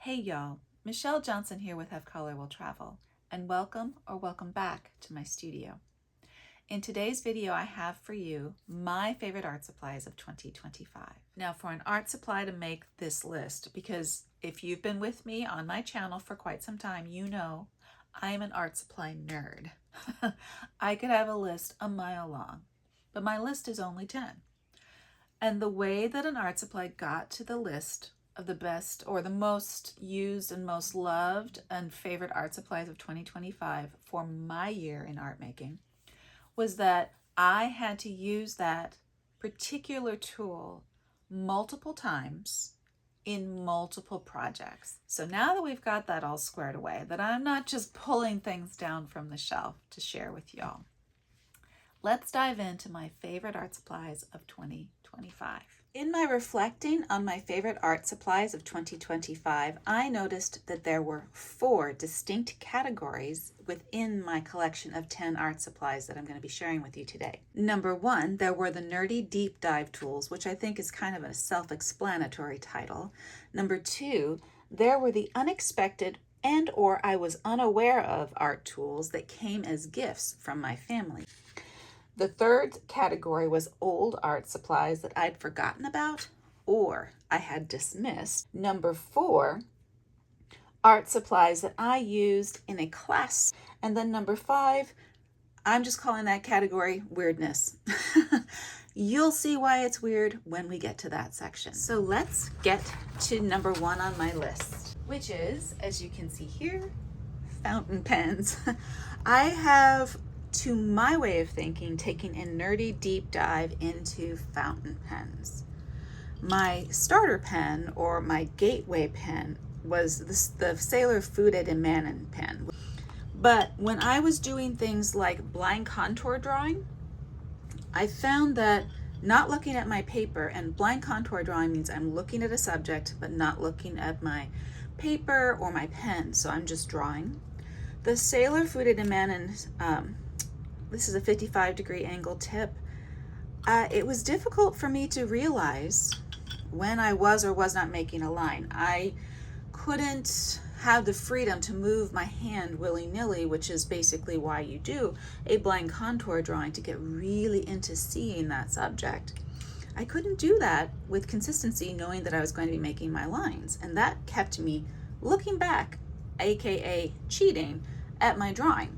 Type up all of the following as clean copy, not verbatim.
Hey y'all, Michelle Johnson here with Have Color Will Travel, and welcome or welcome back to my studio. In today's video, I have for you my favorite art supplies of 2025. Now for an art supply to make this list, because if you've been with me on my channel for quite some time, you know I am an art supply nerd. I could have a list a mile long, but my list is only 10. And the way that an art supply got to the list of the best or the most used and most loved and favorite art supplies of 2025 for my year in art making was that I had to use that particular tool multiple times in multiple projects. So now that we've got that all squared away, that I'm not just pulling things down from the shelf to share with y'all, let's dive into my favorite art supplies of 2025. In my reflecting on my favorite art supplies of 2025, I noticed that there were 4 distinct categories within my collection of 10 art supplies that I'm going to be sharing with you today. Number 1, there were the nerdy deep dive tools, which I think is kind of a self-explanatory title. Number 2, there were the unexpected and/or I was unaware of art tools that came as gifts from my family. The third category was old art supplies that I'd forgotten about or I had dismissed. Number 4, art supplies that I used in a class. And then number 5, I'm just calling that category weirdness. You'll see why it's weird when we get to that section. So let's get to number 1 on my list, which is, as you can see here, fountain pens. I have, to my way of thinking, taking a nerdy deep dive into fountain pens. My starter pen, or my gateway pen, was the Sailor Fooded Emanin pen. But when I was doing things like blind contour drawing, I found that not looking at my paper, and blind contour drawing means I'm looking at a subject but not looking at my paper or my pen, so I'm just drawing. The Sailor Fooded Emanin, this is a 55-degree angle tip. It was difficult for me to realize when I was or was not making a line. I couldn't have the freedom to move my hand willy-nilly, which is basically why you do a blind contour drawing, to get really into seeing that subject. I couldn't do that with consistency, knowing that I was going to be making my lines, and that kept me looking back, aka cheating, at my drawing.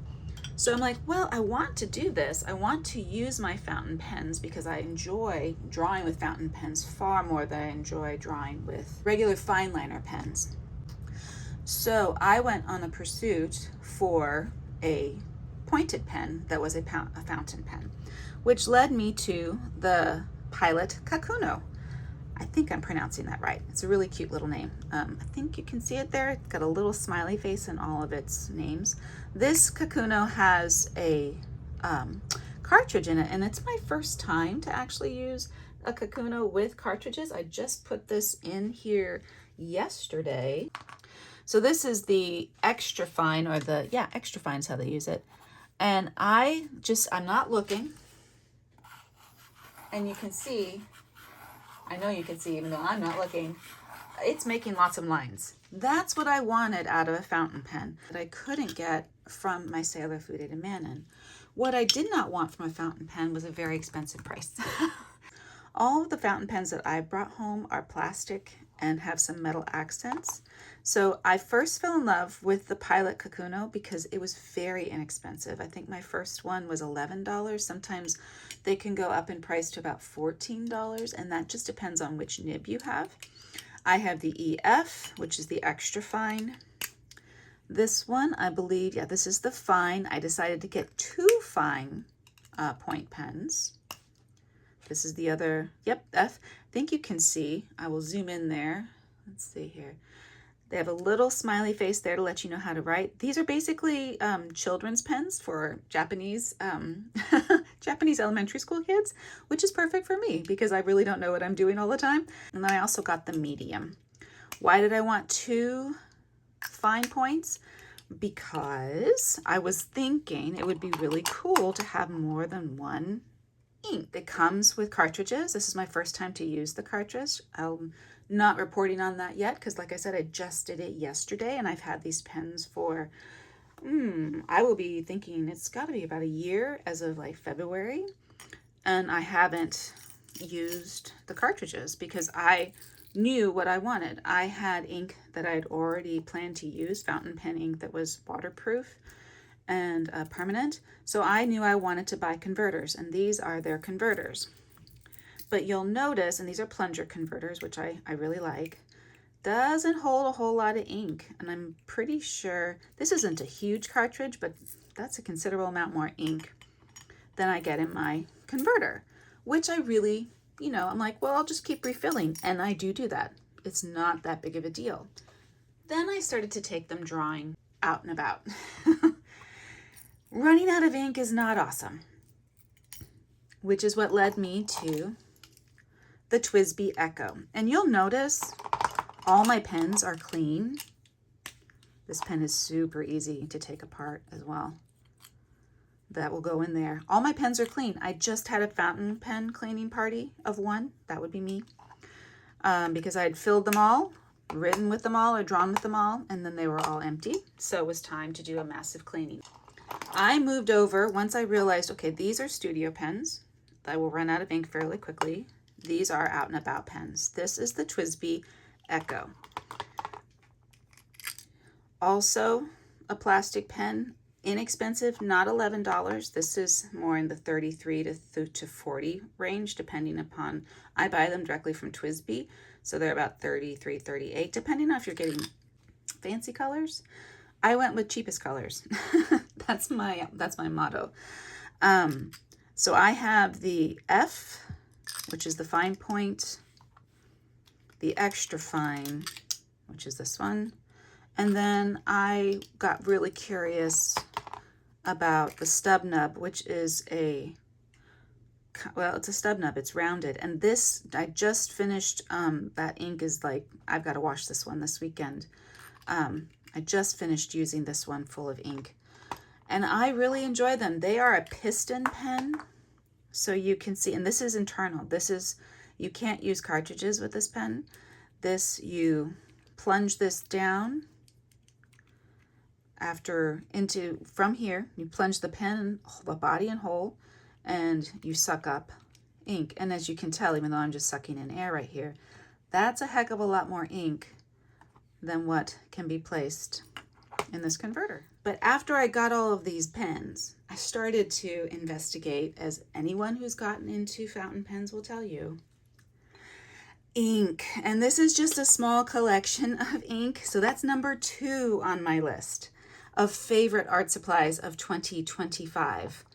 So I'm like, well, I want to do this. I want to use my fountain pens because I enjoy drawing with fountain pens far more than I enjoy drawing with regular fine liner pens. So I went on a pursuit for a pointed pen that was a fountain pen, which led me to the Pilot Kakuno. I think I'm pronouncing that right. It's a really cute little name. I think you can see it there. It's got a little smiley face in all of its names. This Kakuno has a cartridge in it, and it's my first time to actually use a Kakuno with cartridges. I just put this in here yesterday. So this is the extra fine, or the, yeah, extra fine is how they use it. And I'm not looking, and you can see, I know you can see, even though I'm not looking, it's making lots of lines. That's what I wanted out of a fountain pen that I couldn't get from my Sailor Fooded Emanin. What I did not want from a fountain pen was a very expensive price. All of the fountain pens that I brought home are plastic and have some metal accents. So I first fell in love with the Pilot Kakuno because it was very inexpensive. I think my first one was $11. Sometimes they can go up in price to about $14, and that just depends on which nib you have. I have the EF, which is the extra fine. This one, I believe, yeah, this is the fine. I decided to get 2 fine point pens. This is the other, yep, F. I think you can see. I will zoom in there. Let's see here. They have a little smiley face there to let you know how to write. These are basically children's pens for Japanese Japanese elementary school kids, which is perfect for me because I really don't know what I'm doing all the time. And then I also got the medium. Why did I want 2 fine points? Because I was thinking it would be really cool to have more than one ink. It comes with cartridges. This is my first time to use the cartridge. I'm not reporting on that yet because, like I said, I just did it yesterday, and I've had these pens for, I will be thinking it's got to be about a year as of like February, and I haven't used the cartridges because I knew what I wanted. I had ink that I'd already planned to use, fountain pen ink that was waterproof and permanent. So I knew I wanted to buy converters, and these are their converters. But you'll notice, and these are plunger converters, which I really like, doesn't hold a whole lot of ink. And I'm pretty sure this isn't a huge cartridge, but that's a considerable amount more ink than I get in my converter, which I really, I'm like, well, I'll just keep refilling. And I do that. It's not that big of a deal. Then I started to take them drawing out and about. Running out of ink is not awesome, which is what led me to the TWSBI Echo. And you'll notice all my pens are clean. This pen is super easy to take apart as well. That will go in there. All my pens are clean. I just had a fountain pen cleaning party of one. That would be me. Because I had filled them all, written with them all, or drawn with them all, and then they were all empty. So it was time to do a massive cleaning. I moved over once I realized, okay, these are studio pens that will run out of ink fairly quickly. These are out and about pens. This is the TWSBI Echo. Also a plastic pen, inexpensive, not $11. This is more in the $33 to $40 range, depending upon, I buy them directly from TWSBI, so they're about $33, $38, depending on if you're getting fancy colors. I went with cheapest colors. That's my motto. So I have the F, which is the fine point, the extra fine, which is this one, and then I got really curious about the stub nub, which is it's a stub nub, it's rounded, and this, I just finished, that ink is like, I've got to wash this one this weekend. I just finished using this one full of ink, and I really enjoy them. They are a piston pen, so you can see, and this is internal. This is, you can't use cartridges with this pen. This, you plunge this down from here, you plunge the pen, the body and hole, and you suck up ink. And as you can tell, even though I'm just sucking in air right here, that's a heck of a lot more ink than what can be placed in this converter. But after I got all of these pens, I started to investigate, as anyone who's gotten into fountain pens will tell you, ink. And this is just a small collection of ink. So that's number 2 on my list of favorite art supplies of 2025.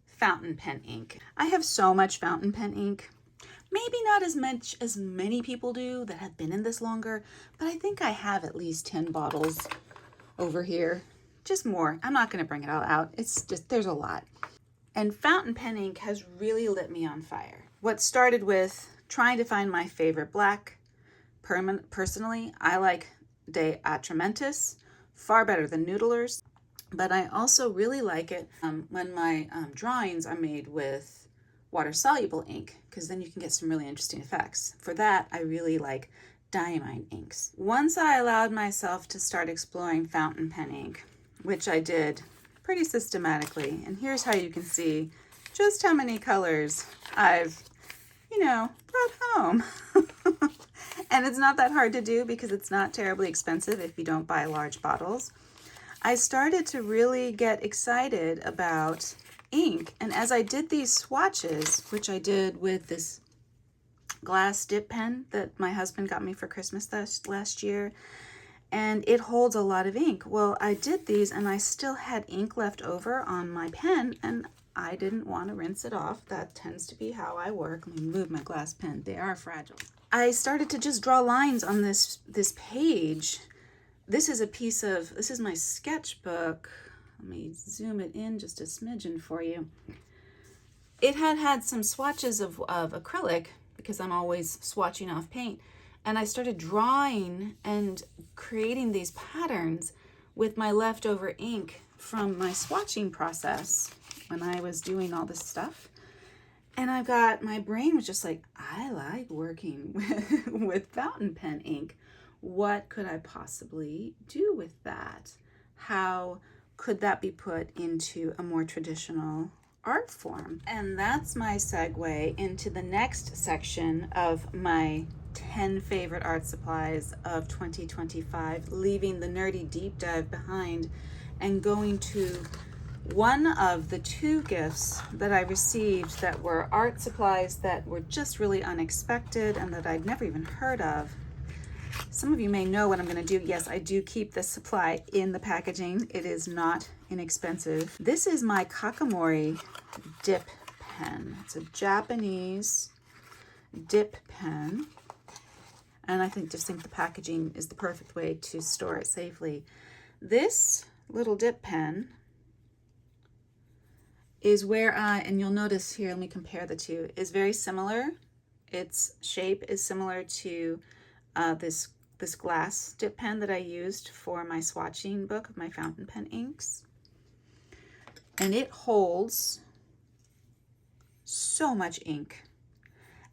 Fountain pen ink. I have so much fountain pen ink. Maybe not as much as many people do that have been in this longer, but I think I have at least 10 bottles over here. Just more. I'm not going to bring it all out. It's just, there's a lot. And fountain pen ink has really lit me on fire. What started with trying to find my favorite black. Personally, I like De Atramentis far better than Noodlers, but I also really like it when my drawings are made with water-soluble ink, because then you can get some really interesting effects. For that, I really like diamine inks. Once I allowed myself to start exploring fountain pen ink, which I did pretty systematically, and here's how you can see just how many colors I've, brought home. And it's not that hard to do because it's not terribly expensive if you don't buy large bottles. I started to really get excited about ink, and as I did these swatches, which I did with this glass dip pen that my husband got me for Christmas last year, and it holds a lot of ink. Well, I did these and I still had ink left over on my pen, and I didn't want to rinse it off. That tends to be how I work. Let me move my glass pen. They are fragile. I started to just draw lines on this page. This is my sketchbook. Let me zoom it in just a smidgen for you. It had some swatches of acrylic, because I'm always swatching off paint. And I started drawing and creating these patterns with my leftover ink from my swatching process when I was doing all this stuff. And I've got, my brain was just like, I like working with fountain pen ink. What could I possibly do with that? How could that be put into a more traditional art form? And that's my segue into the next section of my 10 favorite art supplies of 2025, leaving the nerdy deep dive behind and going to one of the 2 gifts that I received that were art supplies that were just really unexpected and that I'd never even heard of. Some of you may know what I'm going to do. Yes, I do keep this supply in the packaging. It is not inexpensive. This is my Kakamori dip pen. It's a Japanese dip pen. And I just think the packaging is the perfect way to store it safely. This little dip pen is where and you'll notice here, let me compare the two, is very similar. Its shape is similar to this glass dip pen that I used for my swatching book of my fountain pen inks. And it holds so much ink.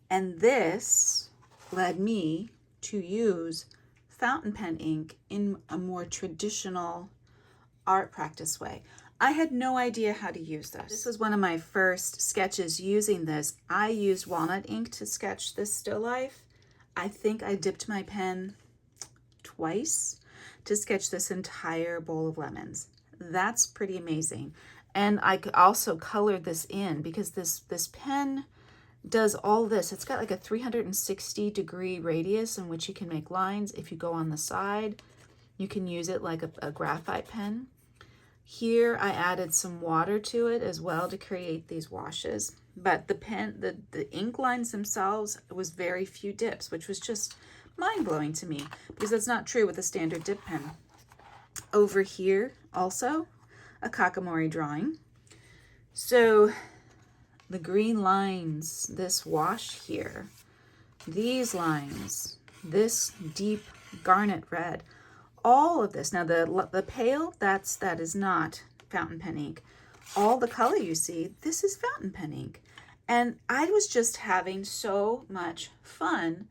And this led me to use fountain pen ink in a more traditional art practice way. I had no idea how to use this. This was one of my first sketches using this. I used walnut ink to sketch this still life. I think I dipped my pen twice to sketch this entire bowl of lemons. That's pretty amazing. And I also colored this in because this pen does all this. It's got like a 360-degree radius in which you can make lines. If you go on the side, you can use it like a graphite pen. Here I added some water to it as well to create these washes. But the pen, the ink lines themselves was very few dips, which was just mind-blowing to me because that's not true with a standard dip pen. Over here also a Kakamori drawing. So the green lines, this wash here, these lines, this deep garnet red, all of this. Now the pale, that is not fountain pen ink. All the color you see, this is fountain pen ink. And I was just having so much fun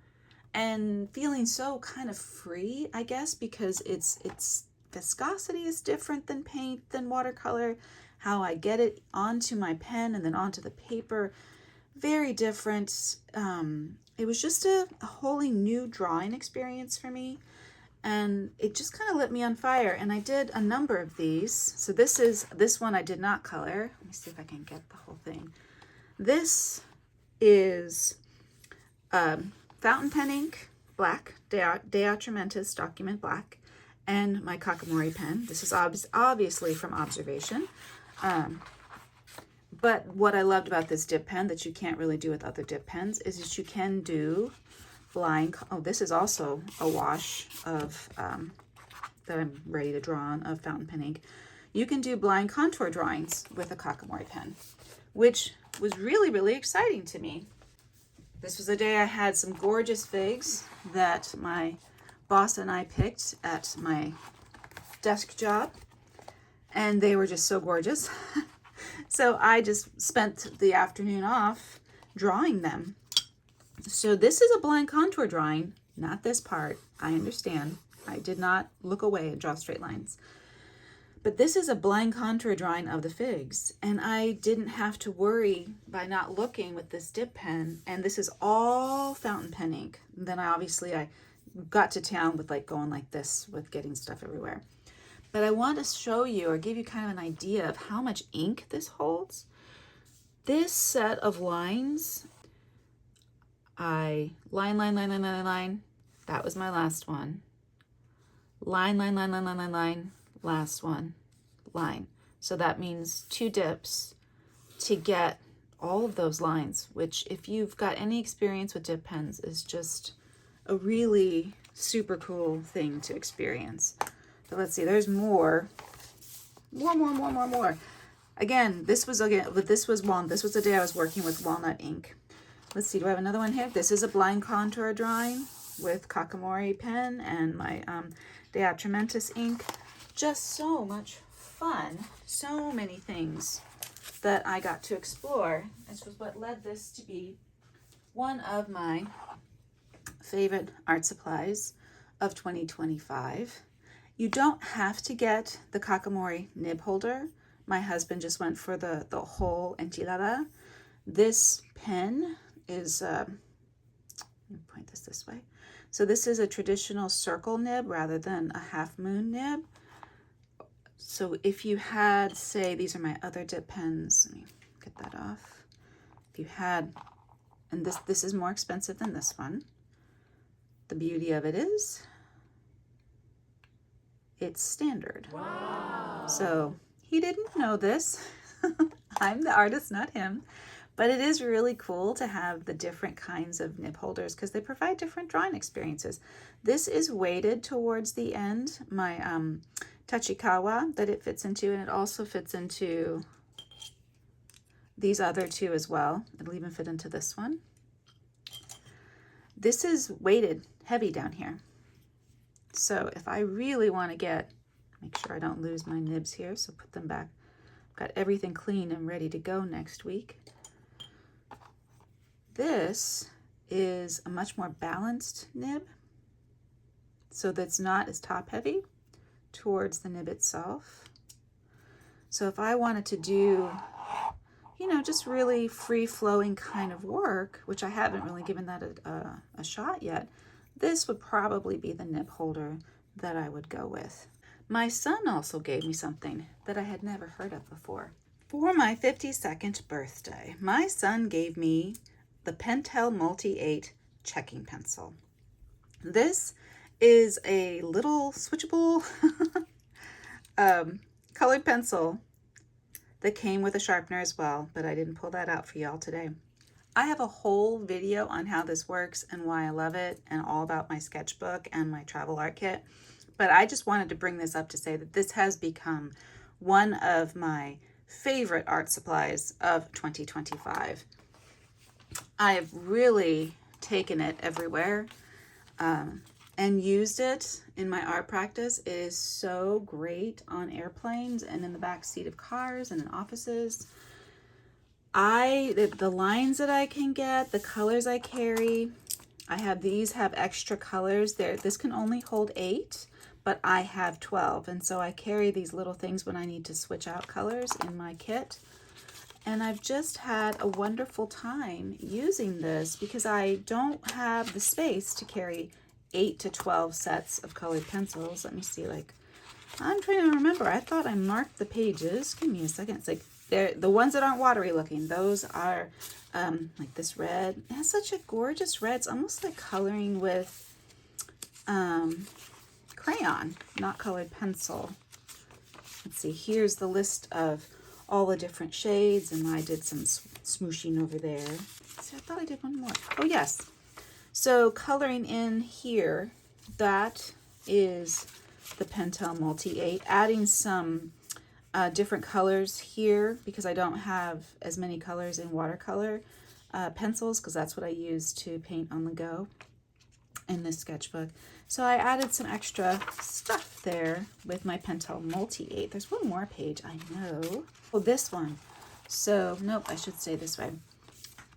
and feeling so kind of free, I guess, because its viscosity is different than paint, than watercolor. How I get it onto my pen and then onto the paper, very different. It was just a wholly new drawing experience for me. And it just kind of lit me on fire. And I did a number of these. So this one I did not color. Let me see if I can get the whole thing. This is fountain pen ink, black, De Atramentis document black, and my Kakamori pen. This is obviously from observation. But what I loved about this dip pen that you can't really do with other dip pens is that you can do blind. Oh, this is also a wash of that I'm ready to draw on of fountain pen ink. You can do blind contour drawings with a Kakamori pen, which was really, really exciting to me. This was a day I had some gorgeous figs that my boss and I picked at my desk job, and they were just so gorgeous. So I just spent the afternoon off drawing them. So this is a blind contour drawing, not this part. I understand. I did not look away and draw straight lines. But this is a blind contour drawing of the figs. And I didn't have to worry by not looking with this dip pen. And this is all fountain pen ink. And then I got to town with going like this with getting stuff everywhere. But I want to show you or give you kind of an idea of how much ink this holds. This set of lines, line, that was my last one. Line, last one, line. So that means 2 dips to get all of those lines, which if you've got any experience with dip pens is just a really super cool thing to experience. So let's see, there's more. Again, this was the day I was working with walnut ink. Let's see, do I have another one here? This is a blind contour drawing with Kakamori pen and my De Atramentis ink. Just so much fun. So many things that I got to explore, which was what led this to be one of my favorite art supplies of 2025. You don't have to get the Kakamori nib holder. My husband just went for the whole enchilada. This pen is, let me point this way. So this is a traditional circle nib rather than a half moon nib. So if you had, say, these are my other dip pens. Let me get that off. If you had, and this is more expensive than this one. The beauty of it is it's standard. Wow. So he didn't know this. I'm the artist, not him. But it is really cool to have the different kinds of nib holders because they provide different drawing experiences. This is weighted towards the end, my Tachikawa that it fits into, and it also fits into these other two as well. It'll even fit into this one. This is weighted heavy down here. So if I really want to make sure I don't lose my nibs here, so put them back. I've got everything clean and ready to go next week. This is a much more balanced nib, so that's not as top heavy towards the nib itself. So if I wanted to do, you know, just really free-flowing kind of work, which I haven't really given that a shot yet, this would probably be the nib holder that I would go with. My son also gave me something that I had never heard of before. For my 52nd birthday, my son gave me the Pentel Multi-8 checking pencil. This is a little switchable colored pencil that came with a sharpener as well, but I didn't pull that out for y'all today. I have a whole video on how this works and why I love it and all about my sketchbook and my travel art kit, but I just wanted to bring this up to say that this has become one of my favorite art supplies of 2025. I have really taken it everywhere and used it in my art practice. It is so great on airplanes and in the back seat of cars and in offices. The lines that I can get, the colors I carry, these have extra colors there. This can only hold 8, but I have 12. And so I carry these little things when I need to switch out colors in my kit. And I've just had a wonderful time using this because I don't have the space to carry 8 to 12 sets of colored pencils. Let me see, I'm trying to remember. I thought I marked the pages. Give me a second. It's like the ones that aren't watery looking. Those are like this red. It has such a gorgeous red. It's almost like coloring with crayon, not colored pencil. Let's see. Here's the list of all the different shades, and I did some smooshing over there. See, I thought I did one more. Oh, yes. So coloring in here, that is the Pentel Multi-8. Adding some different colors here because I don't have as many colors in watercolor pencils because that's what I use to paint on the go in this sketchbook. So I added some extra stuff there with my Pentel Multi-8. There's one more page, I know. Oh, this one. So, nope, I should say this way.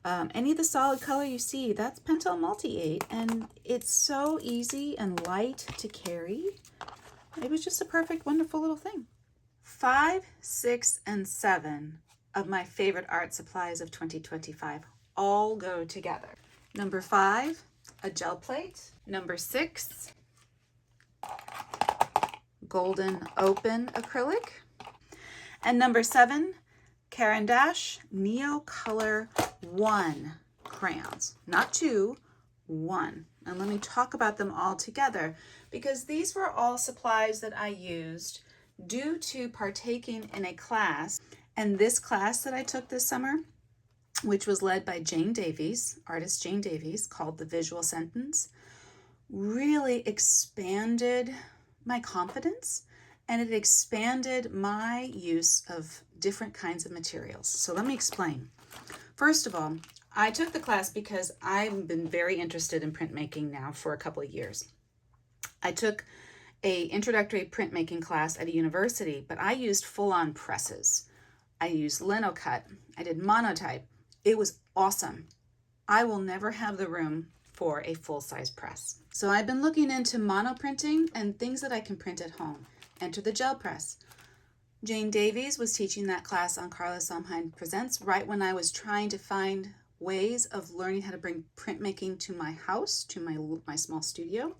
Any of the solid color you see, that's Pentel Multi-8, and it's so easy and light to carry. It was just a perfect, wonderful little thing. 5, 6, and 7 of my favorite art supplies of 2025 all go together. Number 5, a gel plate. Number 6, golden open acrylic. And number 7, Caran d'Ache Neo Color 1 crayons. Not 2, 1. And let me talk about them all together because these were all supplies that I used due to partaking in a class. And this class that I took this summer, which was led by Jane Davies, artist Jane Davies, called The Visual Sentence, really expanded my confidence, and it expanded my use of different kinds of materials. So let me explain. First of all, I took the class because I've been very interested in printmaking now for a couple of years. I took an introductory printmaking class at a university, but I used full-on presses. I used linocut. I did monotype. It was awesome. I will never have the room for a full-size press. So I've been looking into mono printing and things that I can print at home. Enter the gel press. Jane Davies was teaching that class on Carla Somheim Presents right when I was trying to find ways of learning how to bring printmaking to my house, to my small studio.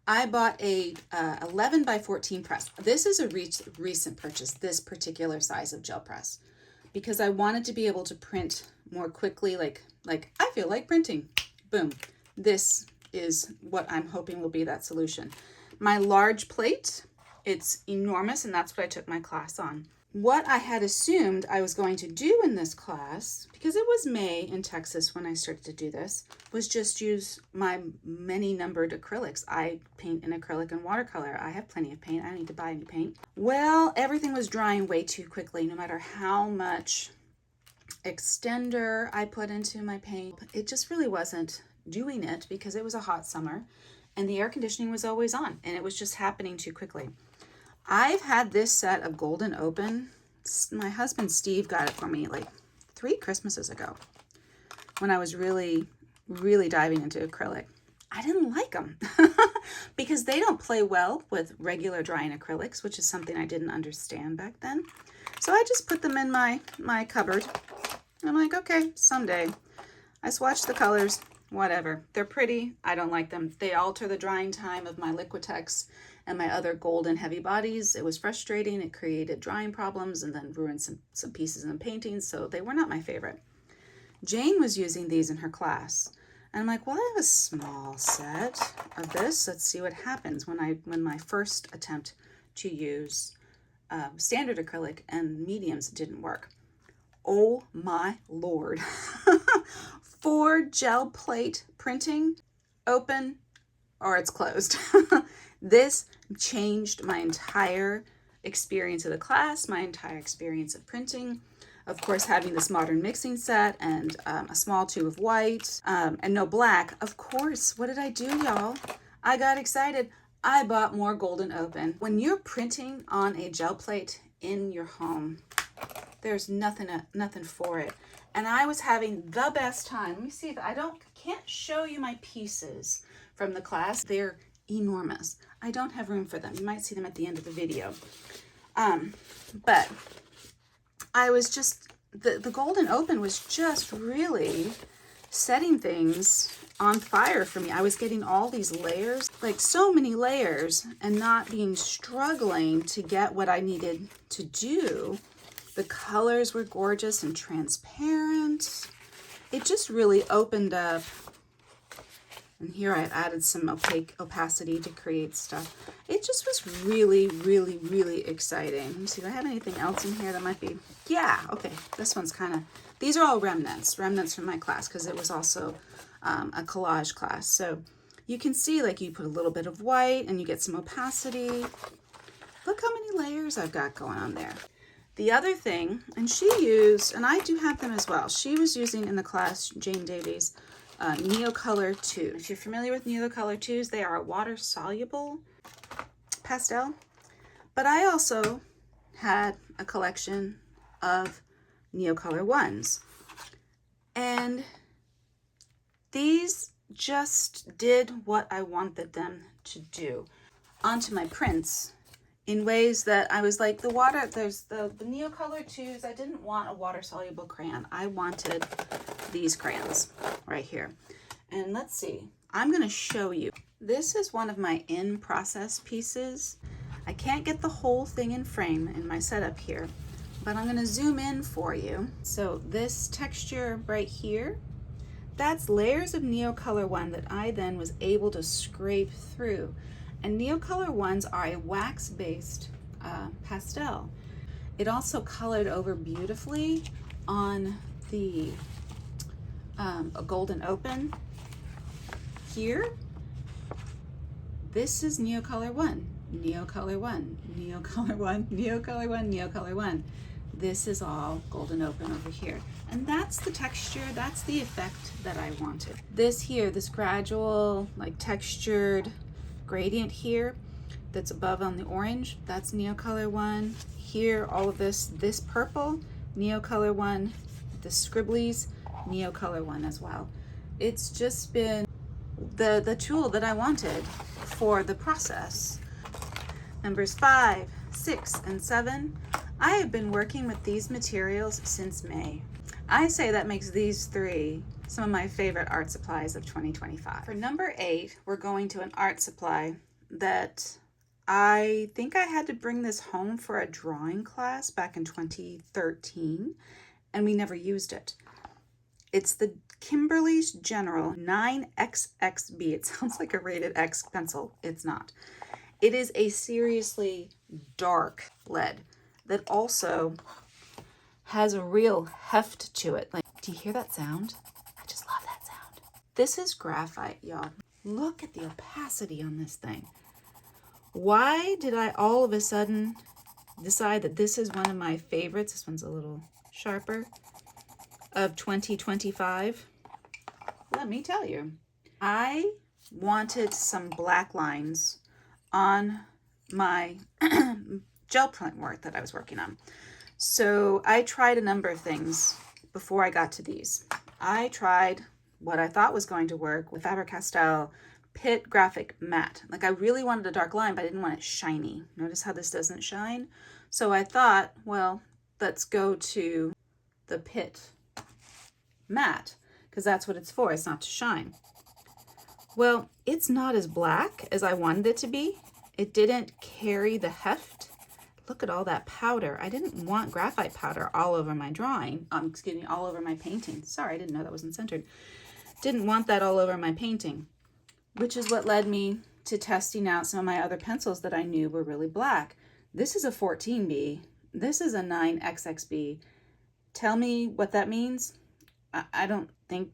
I bought a 11 by 14 press. This is a recent purchase, this particular size of gel press, because I wanted to be able to print more quickly, like I feel like printing. Boom. This is what I'm hoping will be that solution. My large plate, it's enormous, and that's what I took my class on. What I had assumed I was going to do in this class, because it was May in Texas when I started to do this, was just use my many numbered acrylics. I paint in acrylic and watercolor. I have plenty of paint. I don't need to buy any paint. Well, everything was drying way too quickly, no matter how much extender I put into my paint. It just really wasn't doing it because it was a hot summer and the air conditioning was always on and it was just happening too quickly. I've had this set of Golden Open. My husband Steve got it for me like 3 Christmases ago when I was really diving into acrylic. I didn't like them because they don't play well with regular drying acrylics, which is something I didn't understand back then. So I just put them in my cupboard. I'm like, okay, someday. I swatch the colors, whatever. They're pretty. I don't like them. They alter the drying time of my Liquitex and my other golden heavy bodies. It was frustrating. It created drying problems and then ruined some pieces in the paintings, so they were not my favorite. Jane was using these in her class. And I'm like, well, I have a small set of this. Let's see what happens when my first attempt to use standard acrylic and mediums didn't work. Oh my Lord. For gel plate printing, open or it's closed. This changed my entire experience of the class, my entire experience of printing. Of course, having this modern mixing set and a small tube of white and no black. Of course, what did I do, y'all? I got excited. I bought more Golden Open. When you're printing on a gel plate in your home, there's nothing for it. And I was having the best time. Let me see if can't show you my pieces from the class. They're enormous. I don't have room for them. You might see them at the end of the video. But I was just, the Golden Open was just really setting things on fire for me. I was getting all these layers, like so many layers, and not struggling to get what I needed to do. The colors were gorgeous and transparent. It just really opened up. And here I've added some opacity to create stuff. It just was really exciting. Let me see, do I have anything else in here that might be? Yeah, okay. This one's these are all remnants from my class because it was also a collage class. So you can see like you put a little bit of white and you get some opacity. Look how many layers I've got going on there. The other thing, and she used, and I do have them as well, she was using in the class, Jane Davies, Neocolor 2. If you're familiar with Neocolor 2s, they are a water-soluble pastel. But I also had a collection of Neocolor 1s. And these just did what I wanted them to do onto my prints in ways that I was like, there's the Neocolor 2s. I didn't want a water-soluble crayon. I wanted these crayons right here. And let's see, I'm gonna show you. This is one of my in-process pieces. I can't get the whole thing in frame in my setup here, but I'm gonna zoom in for you. So this texture right here, that's layers of Neocolor 1 that I then was able to scrape through. And Neocolor 1s are a wax-based pastel. It also colored over beautifully on the Golden Open. Here, this is Neocolor 1, Neocolor 1, Neocolor 1, Neocolor 1, Neocolor 1. This is all Golden Open over here. And that's the texture, that's the effect that I wanted. This here, this gradual, like textured gradient here, that's above on the orange, that's Neocolor one. Here, all of this purple, Neocolor one. The scribblies, Neocolor one as well. It's just been the tool that I wanted for the process. Numbers 5, 6, and 7. I have been working with these materials since May. I say that makes these three some of my favorite art supplies of 2025. For number 8, we're going to an art supply that I think I had to bring this home for a drawing class back in 2013, and we never used it. It's the Kimberly's General 9XXB. It sounds like a rated X pencil. It's not. It is a seriously dark lead that also has a real heft to it. Like, do you hear that sound? I just love that sound. This is graphite, y'all. Look at the opacity on this thing. Why did I all of a sudden decide that this is one of my favorites? This one's a little sharper, of 2025. Let me tell you. I wanted some black lines on my gel print work that I was working on. So I tried a number of things before I got to these. I tried what I thought was going to work with Faber-Castell Pitt Graphic Matte. Like, I really wanted a dark line, but I didn't want it shiny. Notice how this doesn't shine? So I thought, well, let's go to the Pitt Matte, because that's what it's for. It's not to shine. Well, it's not as black as I wanted it to be. It didn't carry the heft. Look at all that powder. I didn't want graphite powder all over my drawing. Excuse me, all over my painting. Sorry, I didn't know that wasn't centered. Didn't want that all over my painting, which is what led me to testing out some of my other pencils that I knew were really black. This is a 14B. This is a 9XXB. Tell me what that means. I don't think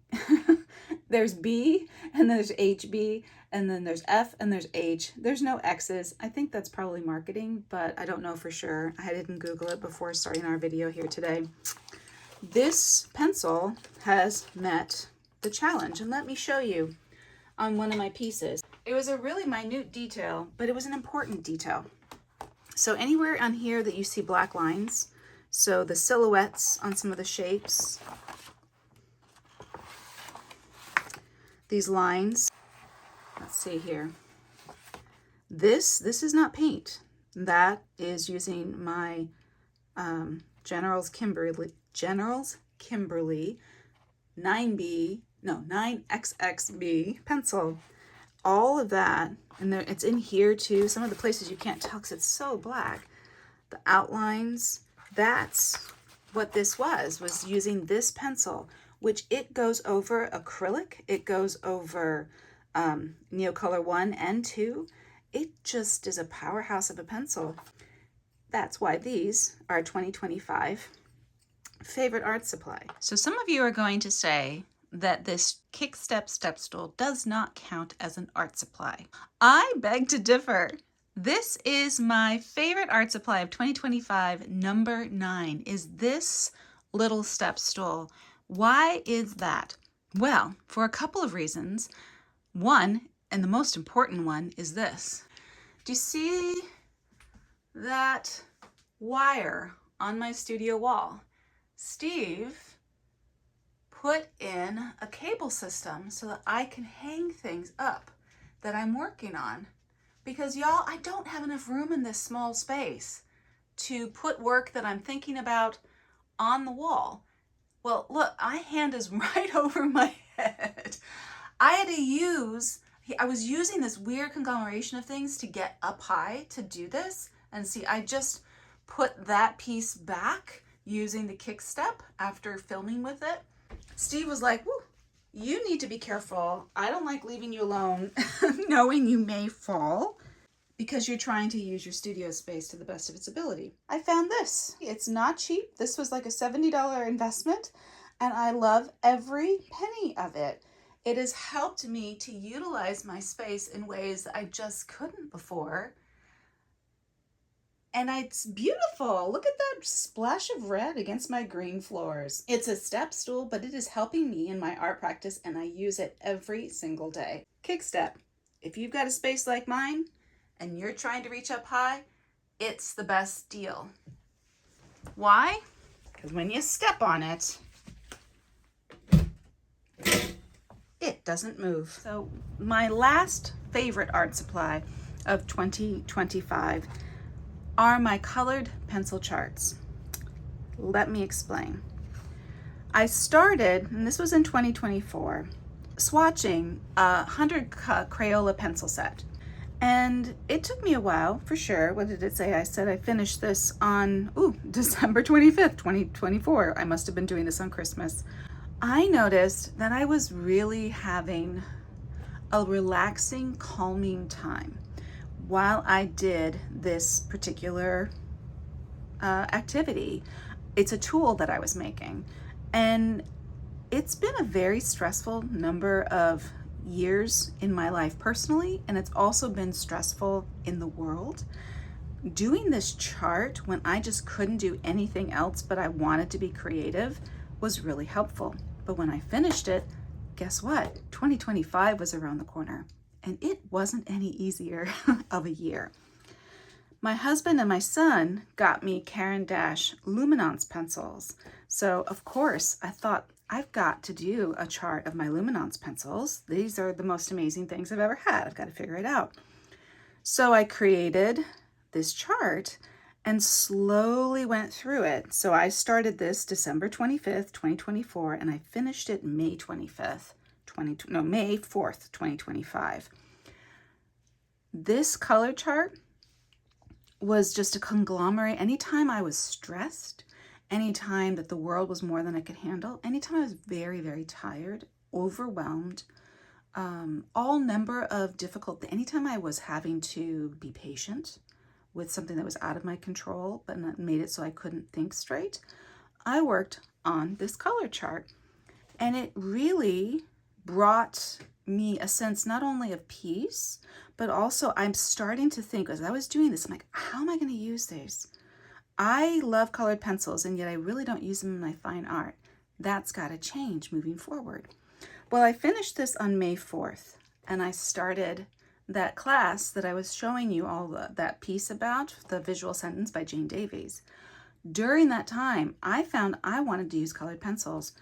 there's B and there's HB and then there's F and there's H. There's no X's. I think that's probably marketing, but I don't know for sure. I didn't Google it before starting our video here today. This pencil has met the challenge, and let me show you on one of my pieces. It was a really minute detail, but it was an important detail. So anywhere on here that you see black lines, so the silhouettes on some of the shapes, these lines, let's see here. This is not paint. That is using my General's Kimberly 9XXB pencil. All of that, and there, it's in here too. Some of the places you can't tell because it's so black. The outlines, that's what this was using this pencil, which it goes over acrylic, it goes over Neocolor 1 and 2. It just is a powerhouse of a pencil. That's why these are 2025 favorite art supply. So some of you are going to say that this Kickstep step stool does not count as an art supply. I beg to differ. This is my favorite art supply of 2025, number 9, is this little step stool. Why is that? Well, for a couple of reasons. One, and the most important one, is this. Do you see that wire on my studio wall? Steve put in a cable system so that I can hang things up that I'm working on. Because y'all, I don't have enough room in this small space to put work that I'm thinking about on the wall. Well, look, my hand is right over my head. I was using this weird conglomeration of things to get up high to do this. And see, I just put that piece back using the kick step after filming with it. Steve was like, woo, you need to be careful. I don't like leaving you alone knowing you may fall because you're trying to use your studio space to the best of its ability. I found this. It's not cheap. This was like a $70 investment, and I love every penny of it. It has helped me to utilize my space in ways that I just couldn't before. And it's beautiful. Look at that splash of red against my green floors. It's a step stool, but it is helping me in my art practice, and I use it every single day. Kick step. If you've got a space like mine and you're trying to reach up high, it's the best deal. Why? Because when you step on it, it doesn't move. So my last favorite art supply of 2025 are my colored pencil charts. Let me explain. I started, and this was in 2024, swatching a 100 Crayola pencil set. And it took me a while, for sure. What did it say? I said I finished this on, December 25th, 2024. I must have been doing this on Christmas. I noticed that I was really having a relaxing, calming time while I did this particular activity. It's a tool that I was making. And it's been a very stressful number of years in my life personally, and it's also been stressful in the world. Doing this chart when I just couldn't do anything else but I wanted to be creative was really helpful. But when I finished it, guess what? 2025 was around the corner, and it wasn't any easier of a year. My husband and my son got me Caran d'Ache Luminance pencils. So of course I thought, I've got to do a chart of my Luminance pencils. These are the most amazing things I've ever had. I've got to figure it out. So I created this chart and slowly went through it. So I started this December 25th, 2024, and I finished it May 4th, 2025. This color chart was just a conglomerate. Anytime I was stressed, anytime that the world was more than I could handle, anytime I was very, very tired, overwhelmed, all number of difficult, anytime I was having to be patient with something that was out of my control, but not made it so I couldn't think straight, I worked on this color chart. And it really brought me a sense not only of peace, but also I'm starting to think, as I was doing this, I'm like, how am I going to use these? I love colored pencils, and yet I really don't use them in my fine art. That's got to change moving forward. Well, I finished this on May 4th, and I started that class that I was showing you all that piece about, the visual sentence by Jane Davies. During that time, I found I wanted to use colored pencils.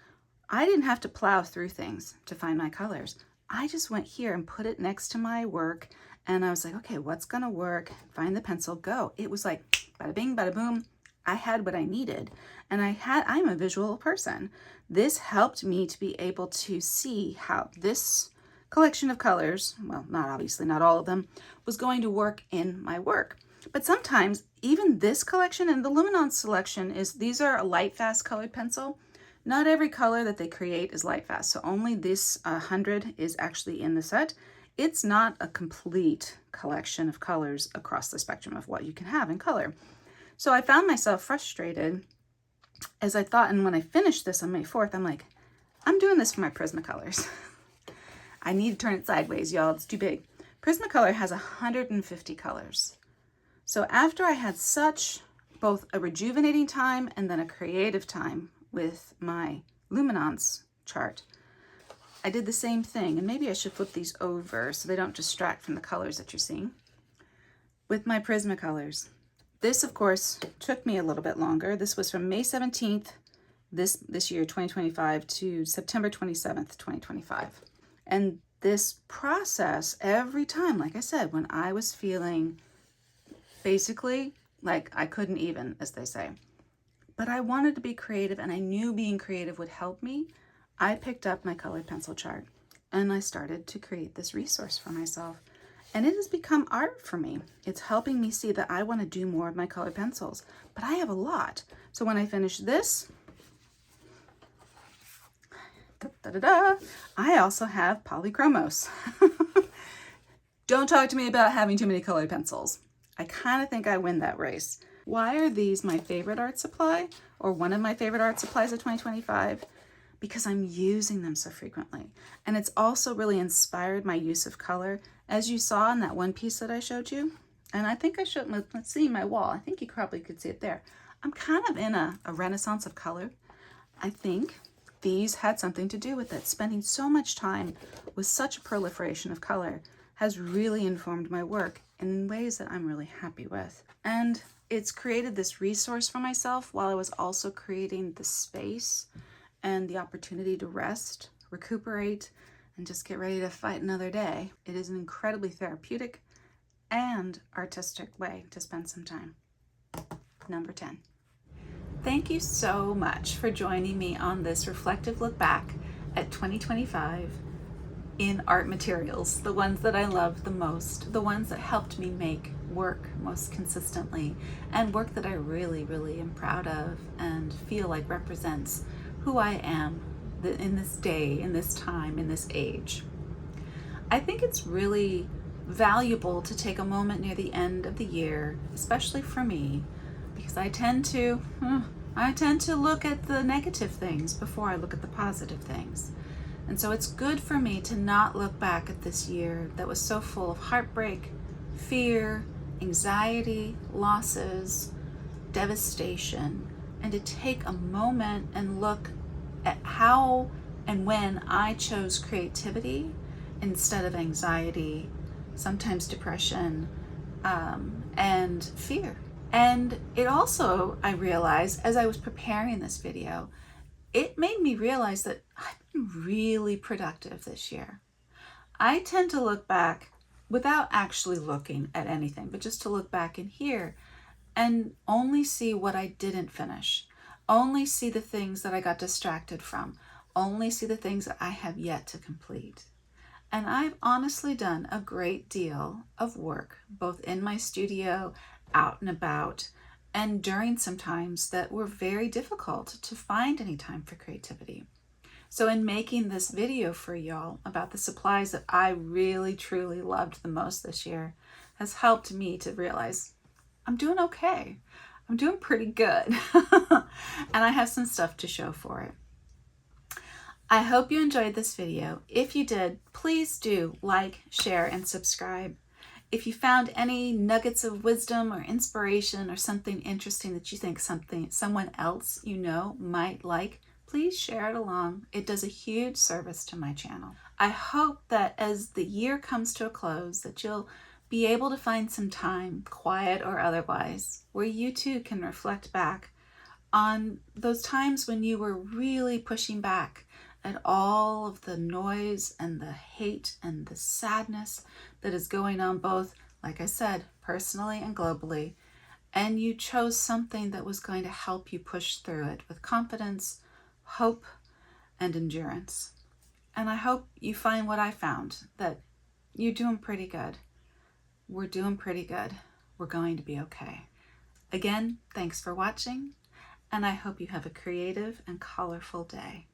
I didn't have to plow through things to find my colors. I just went here and put it next to my work, and I was like, okay, what's gonna work? Find the pencil, go. It was like bada bing, bada boom. I had what I needed, and I'm a visual person. This helped me to be able to see how this collection of colors, well, not all of them, was going to work in my work. But sometimes even this collection and the Luminance selection these are a light fast colored pencil. Not every color that they create is light fast, so only this 100 is actually in the set. It's not a complete collection of colors across the spectrum of what you can have in color. So I found myself frustrated as I thought, and when I finished this on May 4th, I'm like, I'm doing this for my Prismacolors. I need to turn it sideways, y'all, it's too big. Prismacolor has 150 colors. So after I had such both a rejuvenating time and then a creative time with my Luminance chart, I did the same thing, and maybe I should flip these over so they don't distract from the colors that you're seeing. With my Prismacolors, this of course took me a little bit longer. This was from May 17th this year, 2025, to September 27th, 2025. And this process, every time, like I said, when I was feeling basically like I couldn't even, as they say, but I wanted to be creative and I knew being creative would help me, I picked up my colored pencil chart and I started to create this resource for myself. And it has become art for me. It's helping me see that I want to do more of my colored pencils, but I have a lot. So when I finish this, I also have polychromos. Don't talk to me about having too many colored pencils. I kind of think I win that race. Why are these my favorite art supply, or one of my favorite art supplies of 2025? Because I'm using them so frequently. And it's also really inspired my use of color, as you saw in that one piece that I showed you. And I think I showed, let's see my wall. I think you probably could see it there. I'm kind of in a renaissance of color. I think these had something to do with it. Spending so much time with such a proliferation of color has really informed my work in ways that I'm really happy with. And it's created this resource for myself while I was also creating the space and the opportunity to rest, recuperate, and just get ready to fight another day. It is an incredibly therapeutic and artistic way to spend some time. Number 10. Thank you so much for joining me on this reflective look back at 2025 in art materials, the ones that I love the most, the ones that helped me make work most consistently, and work that I really, really am proud of and feel like represents who I am in this day, in this time, in this age. I think it's really valuable to take a moment near the end of the year, especially for me, because I tend to look at the negative things before I look at the positive things. And so it's good for me to not look back at this year that was so full of heartbreak, fear, anxiety, losses, devastation, and to take a moment and look at how and when I chose creativity instead of anxiety, sometimes depression, and fear. And it also, I realized as I was preparing this video, it made me realize that I've been really productive this year. I tend to look back without actually looking at anything, but just to look back in here and only see what I didn't finish, only see the things that I got distracted from, only see the things that I have yet to complete. And I've honestly done a great deal of work, both in my studio, out and about, and during some times that were very difficult to find any time for creativity. So in making this video for y'all about the supplies that I really truly loved the most this year has helped me to realize I'm doing okay. I'm doing pretty good. And I have some stuff to show for it. I hope you enjoyed this video. If you did, please do like, share, and subscribe. If you found any nuggets of wisdom or inspiration or something interesting that you think someone else you know might like, please share it along. It does a huge service to my channel. I hope that as the year comes to a close, that you'll be able to find some time, quiet or otherwise, where you too can reflect back on those times when you were really pushing back at all of the noise and the hate and the sadness that is going on both, like I said, personally and globally, and you chose something that was going to help you push through it with confidence, hope, and endurance. And I hope you find what I found, that you're doing pretty good. We're doing pretty good. We're going to be okay. Again, thanks for watching, and I hope you have a creative and colorful day.